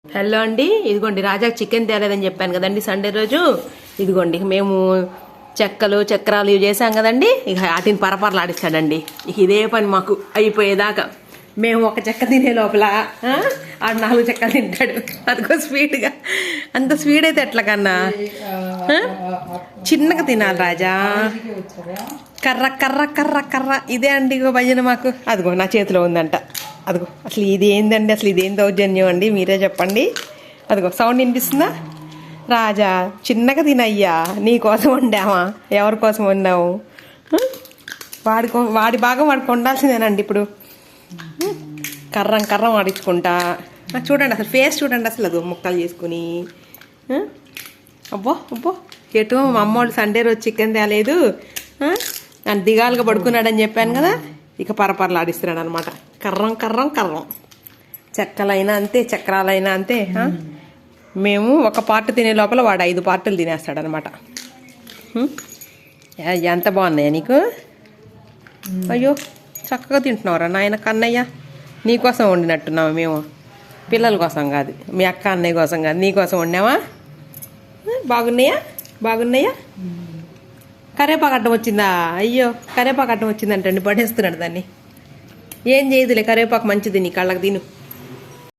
Hello అండి, ఇదిగోండి రాజాకి చికెన్ తేలేదని చెప్పాను కదండి సండే రోజు. ఇదిగోండి మేము చెక్కలు చక్రాలు ఇవి చేసాం కదండి. ఇక వాటిని పరపరలాడిస్తాడండి. ఇక ఇదే పని మాకు అయిపోయేదాకా. మేము ఒక చెక్క తినే లోపల ఆడు 4 చెక్కలు తింటాడు. అదిగో స్వీట్గా. అంత స్వీట్ అయితే ఎట్లా కన్నా చిన్నగా తినాలి రాజా. కర్ర కర్ర కర్ర కర్ర ఇదే అండి ఇగో భజన మాకు. అదిగో నా చేతిలో ఉందంట. అదిగో అసలు ఇది ఏందండి, అసలు ఇదేం దౌర్జన్యం అండి, మీరే చెప్పండి. అదిగో సౌండ్ వినిపిస్తుందా? రాజా చిన్నగా తినయ్యా, నీ కోసం వండామా? ఎవరి కోసం వండాము? వాడి భాగం వాడికి వండాల్సిందేనండి. ఇప్పుడు కర్రం కర్రం వాడించుకుంటా. చూడండి అసలు ఫేస్ చూడండి, అసలు అది ముక్కలు చేసుకుని. అబ్బో అబ్బో ఎటు మా అమ్మోళ్ళు సండే రోజు చికెన్ తేలేదు, నన్ను దిగాలుగా పడుకున్నాడని చెప్పాను కదా. ఇక పరపరలాడిస్తున్నాడు అనమాట. కర్రం కర్రం కర్రం. చెక్కలైనా అంతే, చక్రాలైనా అంతే. మేము ఒక పార్ట్ తినే లోపల వాడు 5 పార్టులు తినేస్తాడనమాట. ఎంత బాగున్నాయా నీకు? అయ్యో చక్కగా తింటున్నావురా నాయన కన్నయ్య. నీకోసం వండినట్టున్నాము మేము, పిల్లల కోసం కాదు, మీ అక్క అన్నయ్య కోసం కాదు, నీకోసం వండామా? బాగున్నాయా? బాగున్నాయా? కరేపాకు అడ్డం వచ్చిందా? అయ్యో కరేపాకు అడ్డం వచ్చిందంటండి, పడేస్తున్నాడు దాన్ని. ఏం చేయదులే, కరేపాకు మంచిది నీ కళ్ళకి, తిను.